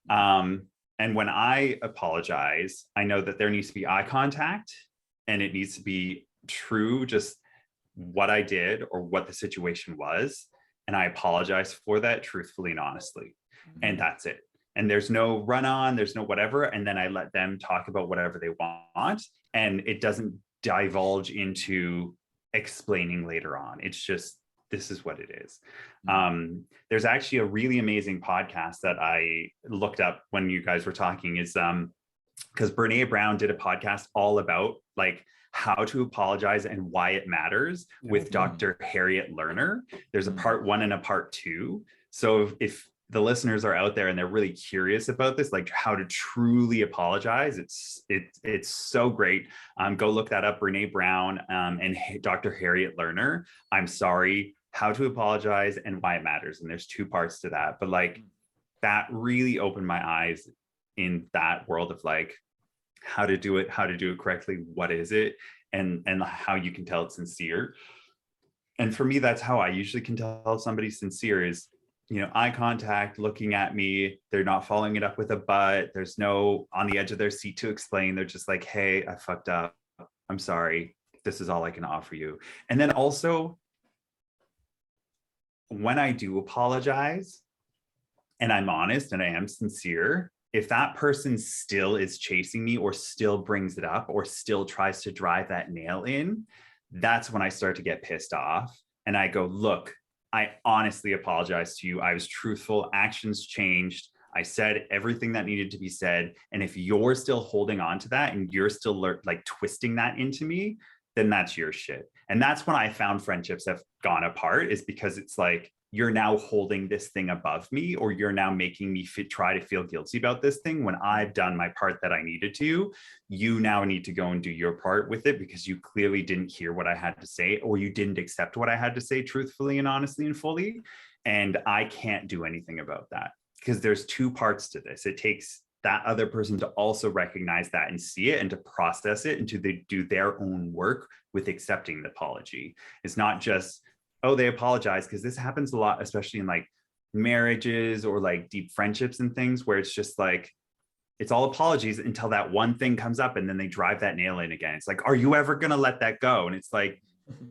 And when I apologize, I know that there needs to be eye contact and it needs to be true, just what I did or what the situation was, and I apologize for that truthfully and honestly. And that's it. And there's no run on, there's no whatever. And then I let them talk about whatever they want. And it doesn't divulge into explaining later on. It's just, this is what it is. There's actually a really amazing podcast that I looked up when you guys were talking, is because Brene Brown did a podcast all about like how to apologize and why it matters with Dr. Harriet Lerner. There's a part 1 and a part 2. So if the listeners are out there and they're really curious about this, like how to truly apologize, it's so great. Go look that up, Brene Brown and Dr. Harriet Lerner. I'm sorry, how to apologize and why it matters. And there's 2 parts to that. But like that really opened my eyes in that world of like how to do it correctly, what is it, and how you can tell it's sincere. And for me, that's how I usually can tell somebody's sincere is, you know, eye contact, looking at me, they're not following it up with a but, there's no on the edge of their seat to explain, they're just like, hey, I fucked up, I'm sorry, this is all I can offer you. And then also, when I do apologize and I'm honest and I am sincere, if that person still is chasing me or still brings it up or still tries to drive that nail in, that's when I start to get pissed off. And I go, look, I honestly apologize to you. I was truthful, actions changed. I said everything that needed to be said. And if you're still holding on to that and you're still like twisting that into me, then that's your shit. And that's when I found friendships have gone apart, is because it's like, you're now holding this thing above me, or you're now making me try to feel guilty about this thing when I've done my part that I needed to. You now need to go and do your part with it because you clearly didn't hear what I had to say, or you didn't accept what I had to say truthfully and honestly and fully. And I can't do anything about that because there's 2 parts to this. It takes that other person to also recognize that and see it and to process it and to do their own work with accepting the apology. It's not just, oh, they apologize, because this happens a lot, especially in like marriages or like deep friendships and things where it's just like, it's all apologies until that one thing comes up and then they drive that nail in again. It's like, are you ever going to let that go? And it's like,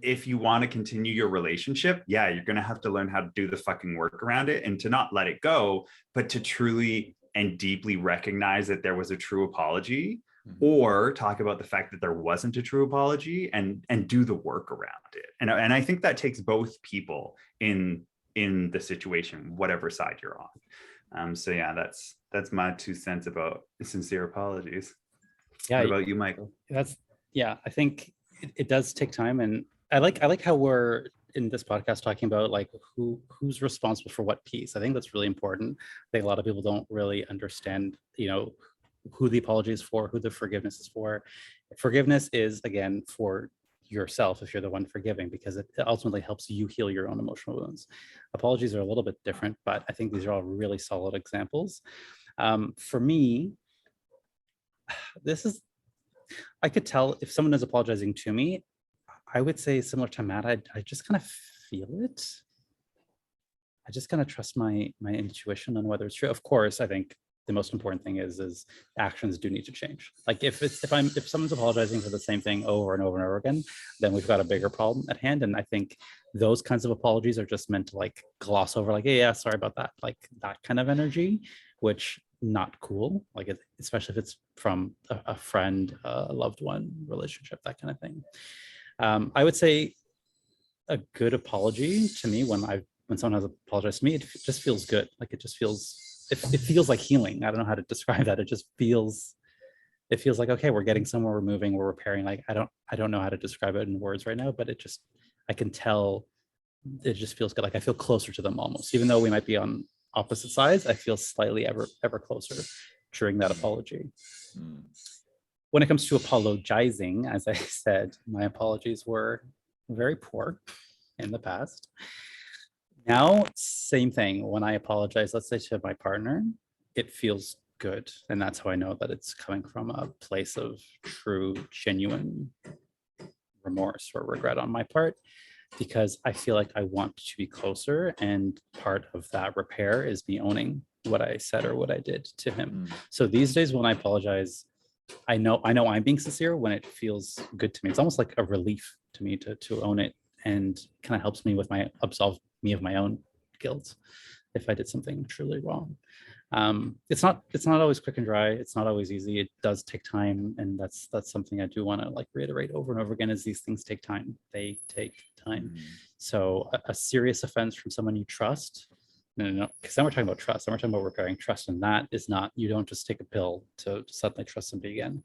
if you want to continue your relationship, yeah, you're going to have to learn how to do the fucking work around it and to not let it go, but to truly and deeply recognize that there was a true apology, or talk about the fact that there wasn't a true apology and do the work around it. And I think that takes both people in the situation, whatever side you're on. So yeah, that's my 2 cents about sincere apologies. Yeah. What about you, Michael? I think it does take time. And I like how we're in this podcast talking about like who's responsible for what piece. I think that's really important. I think a lot of people don't really understand, you know, who the apology is for, who the forgiveness is for. Forgiveness is, again, for yourself if you're the one forgiving, because it ultimately helps you heal your own emotional wounds. Apologies are a little bit different, but I think these are all really solid examples. For me, I could tell if someone is apologizing to me. I would say similar to Matt, I just kind of feel it. I just kind of trust my intuition on whether it's true. Of course, I think the most important thing is actions do need to change. Like if someone's apologizing for the same thing over and over and over again, then we've got a bigger problem at hand. And I think those kinds of apologies are just meant to like gloss over, like, hey, yeah, sorry about that, like that kind of energy, which not cool. Like especially if it's from a friend, a loved one, relationship, that kind of thing. I would say a good apology to me when someone has apologized to me, it just feels good. Like it feels like healing. I don't know how to describe that. It feels like, okay, we're getting somewhere, we're moving, we're repairing. Like I don't know how to describe it in words right now, but I can tell it just feels good. Like I feel closer to them almost, even though we might be on opposite sides. I feel slightly ever closer during that apology. When it comes to apologizing, as I said, my apologies were very poor in the past. Now, same thing. When I apologize, let's say to my partner, it feels good. And that's how I know that it's coming from a place of true, genuine remorse or regret on my part, because I feel like I want to be closer. And part of that repair is me owning what I said or what I did to him. So these days when I apologize, I know I'm being sincere when it feels good to me. It's almost like a relief to me to own it and kind of helps me with absolve me of my own guilt if I did something truly wrong. It's not always quick and dry. It's not always easy. It does take time, and that's something I do want to like reiterate over and over again. Is these things take time? They take time. So a serious offense from someone you trust. No, because then we're talking about trust. Then we're talking about repairing trust, and that is not. You don't just take a pill to suddenly trust somebody again.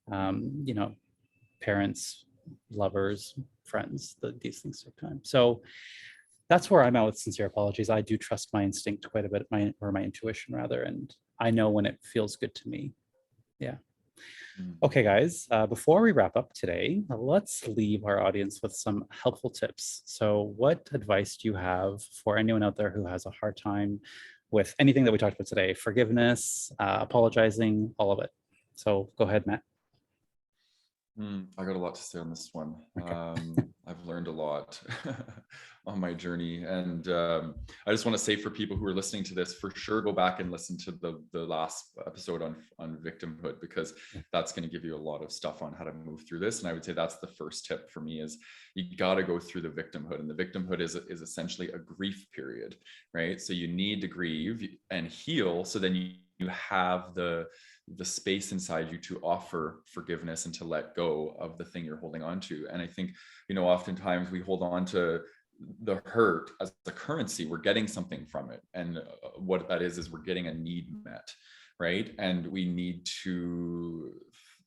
You know, parents, lovers, friends. These things take time. So that's where I'm at with sincere apologies. I do trust my instinct quite a bit, my intuition rather, and I know when it feels good to me. Yeah. Okay, guys, before we wrap up today, let's leave our audience with some helpful tips. So what advice do you have for anyone out there who has a hard time with anything that we talked about today? Forgiveness, apologizing, all of it. So go ahead, Matt. I got a lot to say on this one. Okay. I've learned a lot on my journey, and I just want to say for people who are listening to this, for sure, go back and listen to the last episode on victimhood, because that's going to give you a lot of stuff on how to move through this. And I would say that's the first tip for me: is you got to go through the victimhood, and the victimhood is essentially a grief period, right? So you need to grieve and heal, so then you have the space inside you to offer forgiveness and to let go of the thing you're holding on to. And I think, oftentimes we hold on to the hurt as the currency. We're getting something from it. And what that is we're getting a need met, right? And we need to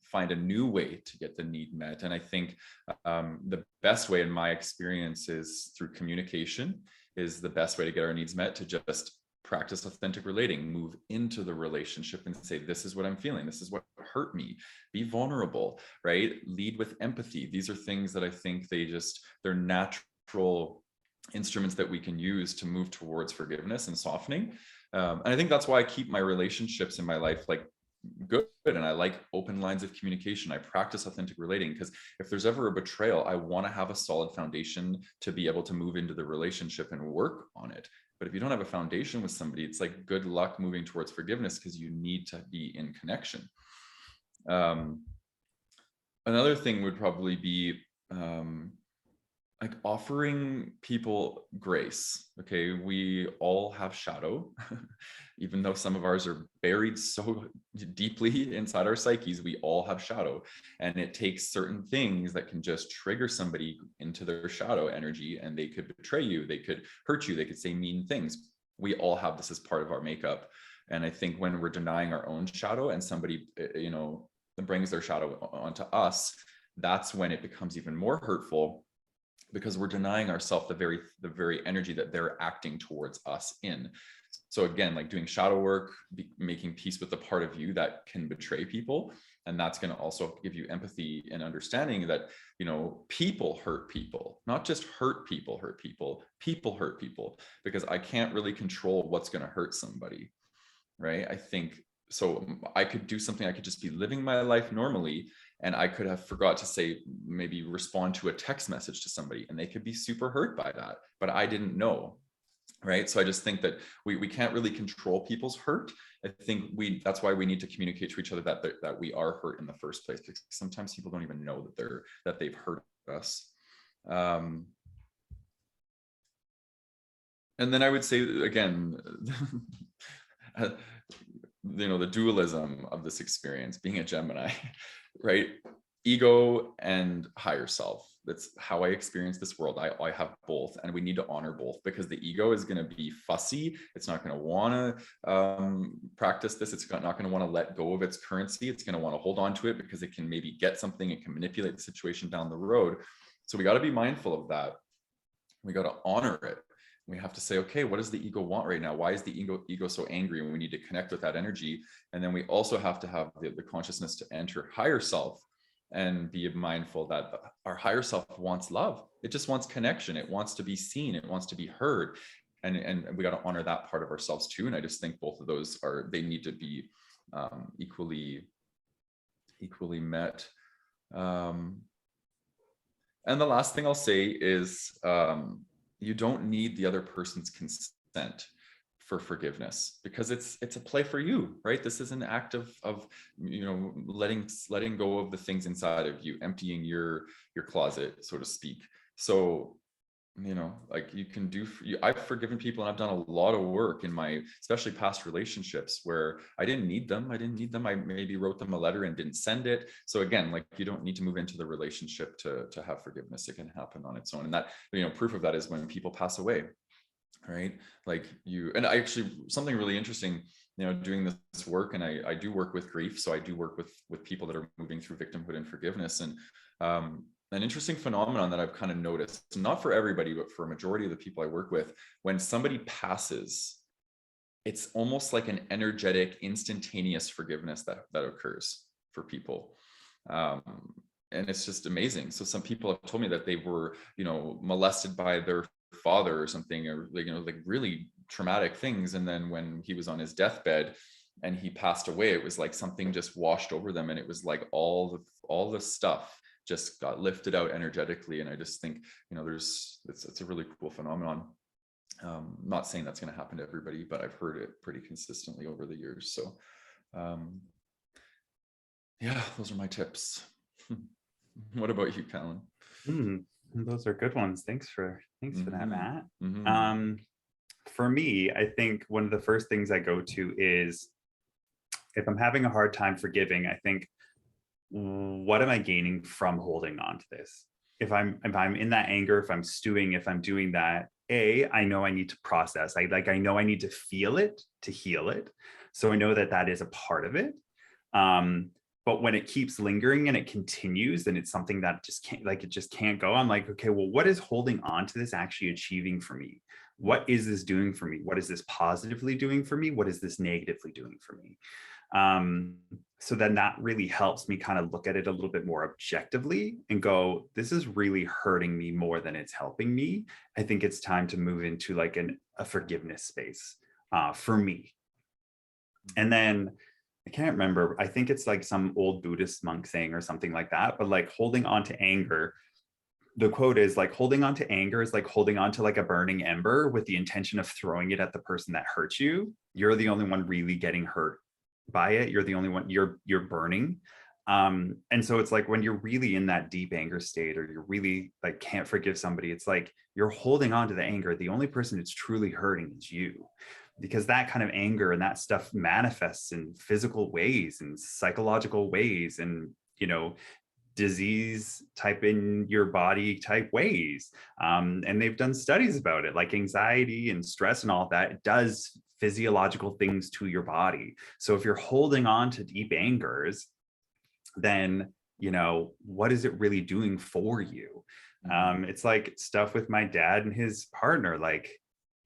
find a new way to get the need met. And I think the best way, in my experience, is through communication is the best way to get our needs met, to just practice authentic relating, move into the relationship and say, this is what I'm feeling. This is what hurt me. Be vulnerable, right? Lead with empathy. These are things that I think they're natural instruments that we can use to move towards forgiveness and softening. And I think that's why I keep my relationships in my life like good, and I like open lines of communication. I practice authentic relating, because if there's ever a betrayal, I want to have a solid foundation to be able to move into the relationship and work on it. But if you don't have a foundation with somebody, it's like good luck moving towards forgiveness, because you need to be in connection. Another thing would probably be like offering people grace. Okay, we all have shadow, even though some of ours are buried so deeply inside our psyches. We all have shadow, and it takes certain things that can just trigger somebody into their shadow energy, and they could betray you, they could hurt you, they could say mean things. We all have this as part of our makeup. And I think when we're denying our own shadow and somebody brings their shadow onto us, that's when it becomes even more hurtful, because we're denying ourselves the very energy that they're acting towards us in. So again, like doing shadow work, making peace with the part of you that can betray people. And that's going to also give you empathy and understanding that, people hurt people, not just hurt people hurt people hurt people, because I can't really control what's going to hurt somebody, right? I think so. I could do something, I could just be living my life normally, and I could have forgot to say, maybe respond to a text message to somebody, and they could be super hurt by that, but I didn't know, right? So I just think that we can't really control people's hurt. I think that's why we need to communicate to each other that we are hurt in the first place, because sometimes people don't even know that they've hurt us. And then I would say again, the dualism of this experience, being a Gemini, right? Ego and higher self. That's how I experience this world. I have both, and we need to honor both, because the ego is going to be fussy. It's not going to want to practice this. It's not going to want to let go of its currency. It's going to want to hold on to it because it can maybe get something. It can manipulate the situation down the road. So we got to be mindful of that. We got to honor it. We have to say, okay, what does the ego want right now? Why is the ego so angry? And we need to connect with that energy. And then we also have to have the consciousness to enter higher self and be mindful that our higher self wants love. It just wants connection. It wants to be seen. It wants to be heard. And we got to honor that part of ourselves too. And I just think both of those they need to be equally met. And the last thing I'll say is, you don't need the other person's consent for forgiveness, because it's a play for you, right? This is an act of letting go of the things inside of you, emptying your closet, so to speak. So like you can do, I've forgiven people, and I've done a lot of work in my, especially past relationships, where I didn't need them. I maybe wrote them a letter and didn't send it. So again, like, you don't need to move into the relationship to have forgiveness. It can happen on its own. And that, proof of that is when people pass away, right? Like and I actually, something really interesting, doing this work, and I do work with grief. So I do work with people that are moving through victimhood and forgiveness. And an interesting phenomenon that I've kind of noticed, not for everybody, but for a majority of the people I work with, when somebody passes, it's almost like an energetic, instantaneous forgiveness that occurs for people. And it's just amazing. So some people have told me that they were, molested by their father or something, or like really traumatic things. And then when he was on his deathbed and he passed away, it was like something just washed over them. And it was like all the stuff just got lifted out energetically. And I just think, it's a really cool phenomenon. Not saying that's going to happen to everybody, but I've heard it pretty consistently over the years. So yeah, those are my tips. What about you, Calan? Those are good ones. Thanks for that, Matt. Mm-hmm. For me, I think one of the first things I go to is, if I'm having a hard time forgiving, I think, what am I gaining from holding on to this? If I'm in that anger, if I'm stewing, if I'm doing that, I know I need to process. I know I need to feel it to heal it. So I know that is a part of it. But when it keeps lingering and it continues, and it's something that it just can't go, I'm like, okay, well, what is holding on to this actually achieving for me? What is this doing for me? What is this positively doing for me? What is this negatively doing for me? So then that really helps me kind of look at it a little bit more objectively and go, this is really hurting me more than it's helping me. I think it's time to move into like a forgiveness space for me. And then I can't remember, I think it's like some old Buddhist monk saying or something like that, but like holding on to anger, the quote is like, holding on to anger is like holding on to like a burning ember with the intention of throwing it at the person that hurt you. You're the only one really getting hurt by it. You're the only one, you're burning. And so it's like, when you're really in that deep anger state, or you're really like can't forgive somebody, it's like you're holding on to the anger. The only person it's truly hurting is you, because that kind of anger and that stuff manifests in physical ways and psychological ways, and disease type in your body type ways. And they've done studies about it, like anxiety and stress and all that. It does physiological things to your body. So if you're holding on to deep angers, then what is it really doing for you? It's like stuff with my dad and his partner. Like,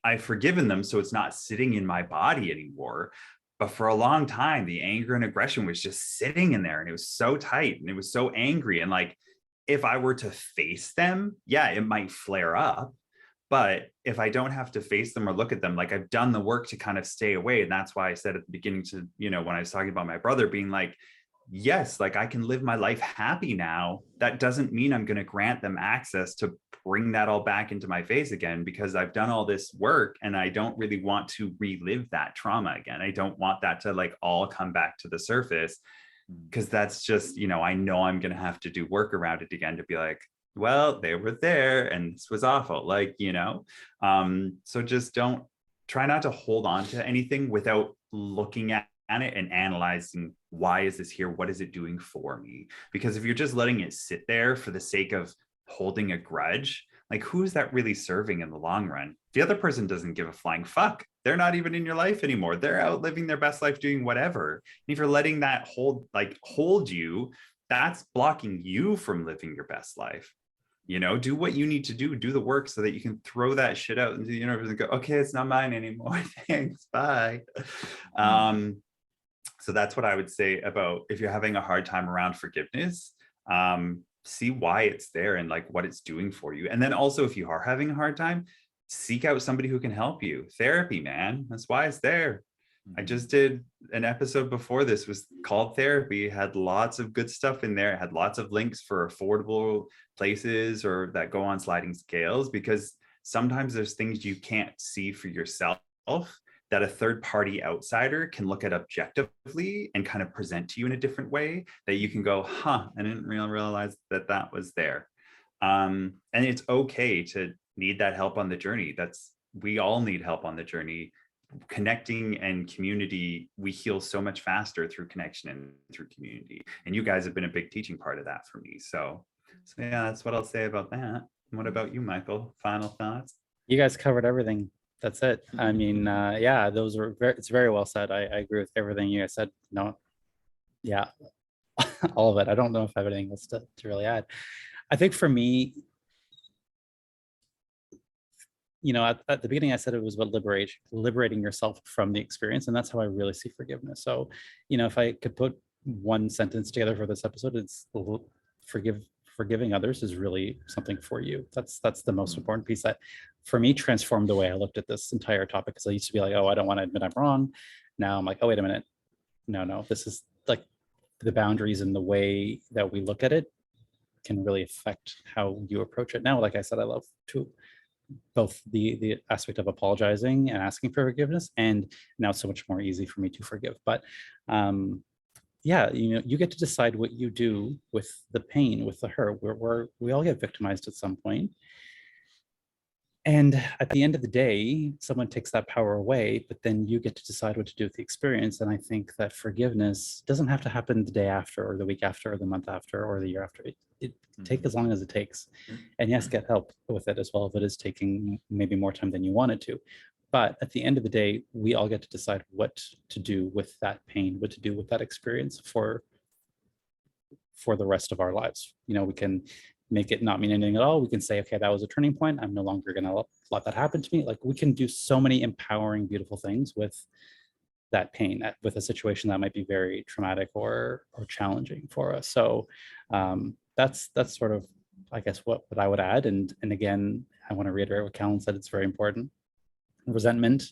I've forgiven them, so it's not sitting in my body anymore. But for a long time, the anger and aggression was just sitting in there, and it was so tight and it was so angry. And like, if I were to face them, yeah, it might flare up. But if I don't have to face them or look at them, like, I've done the work to kind of stay away. And that's why I said at the beginning to, when I was talking about my brother being like, yes, like, I can live my life happy now. That doesn't mean I'm going to grant them access to bring that all back into my face again, because I've done all this work and I don't really want to relive that trauma again. I don't want that to like all come back to the surface, because that's just, I know I'm going to have to do work around it again to be like, well, they were there and this was awful. Like, so just try not to hold on to anything without looking at it and analyzing, why is this here? What is it doing for me? Because if you're just letting it sit there for the sake of holding a grudge, like, who is that really serving in the long run? The other person doesn't give a flying fuck. They're not even in your life anymore. They're out living their best life, doing whatever. And if you're letting that hold you, that's blocking you from living your best life. Do what you need to do the work so that you can throw that shit out into the universe and go, okay, it's not mine anymore. Thanks, bye. So that's what I would say about, if you're having a hard time around forgiveness, see why it's there and like what it's doing for you. And then also, if you are having a hard time, seek out somebody who can help you. Therapy, man, that's why it's there. I just did an episode before this, was called Therapy. It had lots of good stuff in there. It had lots of links for affordable places or that go on sliding scales, because sometimes there's things you can't see for yourself that a third party outsider can look at objectively and kind of present to you in a different way, that you can go, I didn't realize that was there. And it's okay to need that help on the journey. We all need help on the journey. Connecting and community, we heal so much faster through connection and through community. And you guys have been a big teaching part of that for me. So yeah, that's what I'll say about that. What about you, Michael? Final thoughts? You guys covered everything. That's it. I mean, yeah, those were it's very well said. I agree with everything you guys said. No, yeah, all of it. I don't know if I have anything else to really add. I think for me, you know, at the beginning, I said it was about liberating yourself from the experience. And that's how I really see forgiveness. So, you know, if I could put one sentence together for this episode, it's forgiving others is really something for you. That's the most important piece that for me transformed the way I looked at this entire topic. Because I used to be like, oh, I don't want to admit I'm wrong. Now I'm like, oh, wait a minute. No, this is like the boundaries and the way that we look at it can really affect how you approach it. Now, like I said, I love to both the aspect of apologizing and asking for forgiveness, and now it's so much more easy for me to forgive. But yeah, you know, you get to decide what you do with the pain, with the hurt. We all get victimized at some point. And at the end of the day, someone takes that power away, but then you get to decide what to do with the experience. And I think that forgiveness doesn't have to happen the day after, or the week after, or the month after, or the year after. It take as long as it takes. And yes, get help with it as well if it is taking maybe more time than you want it to. But at the end of the day, we all get to decide what to do with that pain, what to do with that experience for the rest of our lives. You know, we can make it not mean anything at all. We can say, okay, that was a turning point. I'm no longer going to let that happen to me. Like, we can do so many empowering, beautiful things with that pain, with a situation that might be very traumatic or challenging for us. So that's sort of, I guess, what I would add. And again, I want to reiterate what Calan said. It's very important. Resentment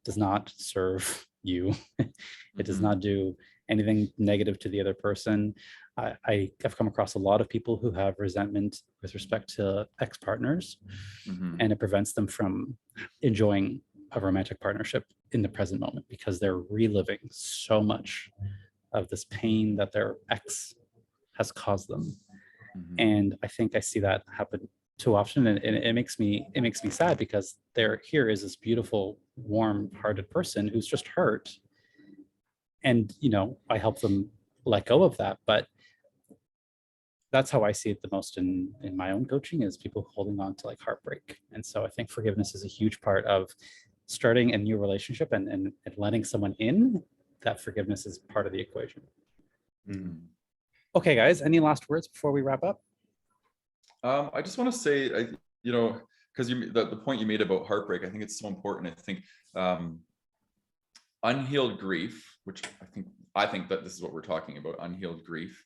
does not serve you. It does not do anything negative to the other person. I have come across a lot of people who have resentment with respect to ex-partners, and it prevents them from enjoying a romantic partnership in the present moment because they're reliving so much of this pain that their ex has caused them. And I think I see that happen too often, and it makes me sad because here is this beautiful, warm-hearted person who's just hurt, and you know, I help them let go of that. But that's how I see it the most in my own coaching, is people holding on to like heartbreak. And so I think forgiveness is a huge part of starting a new relationship and letting someone in. That forgiveness is part of the equation. Okay, guys, any last words before we wrap up? I just want to say, you know, because the point you made about heartbreak, I think it's so important. I think unhealed grief, which I think that this is what we're talking about, unhealed grief,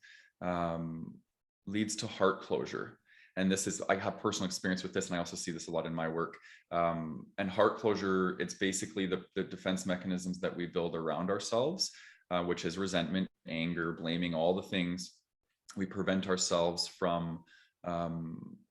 leads to heart closure. And I have personal experience with this, and I also see this a lot in my work. And heart closure, it's basically the defense mechanisms that we build around ourselves, which is resentment, anger, blaming, all the things. We prevent ourselves from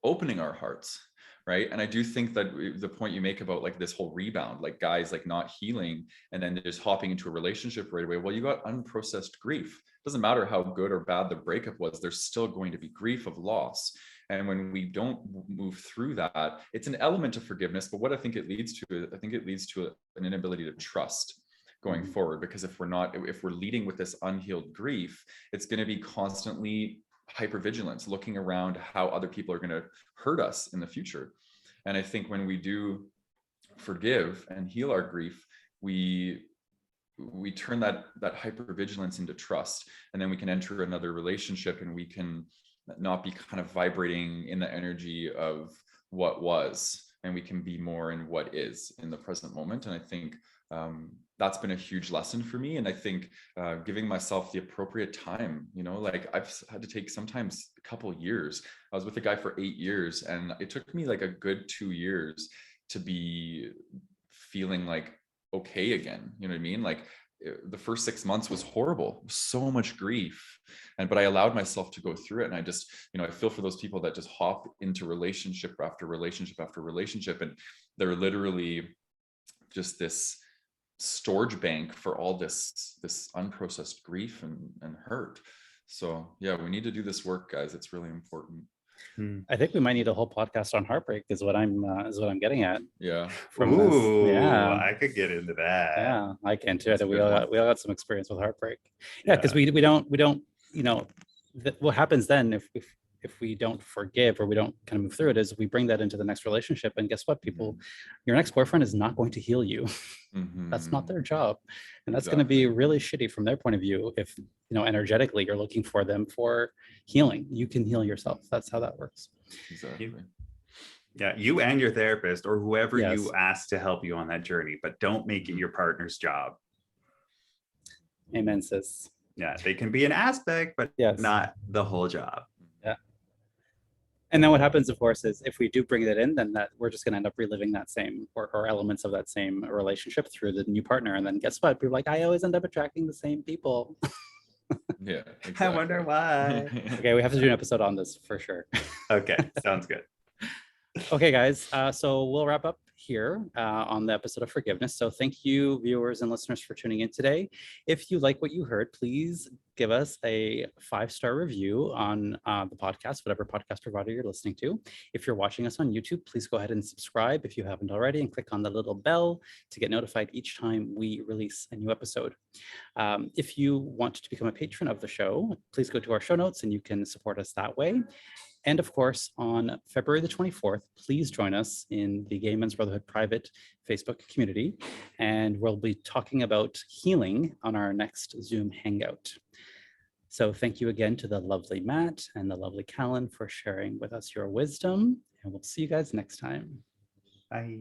opening our hearts, right? And I do think that the point you make about like this whole rebound, like guys like not healing and then just hopping into a relationship right away. Well, you got unprocessed grief. Doesn't matter how good or bad the breakup was, there's still going to be grief of loss. And when we don't move through that, it's an element of forgiveness. But what I think it leads to, an inability to trust going forward. Because if we're leading with this unhealed grief, it's going to be constantly hypervigilance, looking around how other people are going to hurt us in the future. And I think when we do forgive and heal our grief, we turn that hypervigilance into trust, and then we can enter another relationship and we can not be kind of vibrating in the energy of what was, and we can be more in what is in the present moment. And I think that's been a huge lesson for me. And I think giving myself the appropriate time, you know, like I've had to take sometimes a couple of years. I was with a guy for 8 years, and it took me like a good 2 years to be feeling like okay again. You know what I mean? Like the first 6 months was horrible, so much grief, but I allowed myself to go through it. And I just, you know, I feel for those people that just hop into relationship after relationship after relationship, and they're literally just this storage bank for all this unprocessed grief and hurt. So yeah, we need to do this work, guys. It's really important. I think we might need a whole podcast on heartbreak is what I'm getting at Yeah. from this. Ooh, Yeah. I could get into that. Yeah, I can too. I That's a think we good all one. got some experience with heartbreak. Yeah, because we don't, you know, what happens then if we don't forgive or we don't kind of move through it is we bring that into the next relationship, and guess what, people, your next boyfriend is not going to heal you. That's not their job, and that's going to be really shitty from their point of view. If energetically you're looking for them for healing, you can heal yourself. That's how that works. Exactly. Yeah, you and your therapist or whoever Yes. you ask to help you on that journey, but don't make it your partner's job. Amen, sis. Yeah, they can be an aspect, but Yes. not the whole job. Yeah. And then what happens, of course, is if we do bring that in, then that we're just going to end up reliving that same or elements of that same relationship through the new partner. And then guess what? People are like, I always end up attracting the same people. Yeah. Exactly. I wonder why. Okay, we have to do an episode on this for sure. Okay, sounds good. Okay, guys. So we'll wrap up here on the episode of forgiveness. So thank you, viewers and listeners, for tuning in today. If you like what you heard, please give us a 5-star review on the podcast, whatever podcast provider you're listening to. If you're watching us on YouTube, please go ahead and subscribe if you haven't already, and click on the little bell to get notified each time we release a new episode. If you want to become a patron of the show, please go to our show notes and you can support us that way. And of course, on February the 24th, please join us in the Gay Men's Brotherhood private Facebook community, and we'll be talking about healing on our next Zoom Hangout. So thank you again to the lovely Matt and the lovely Calan for sharing with us your wisdom, and we'll see you guys next time. Bye.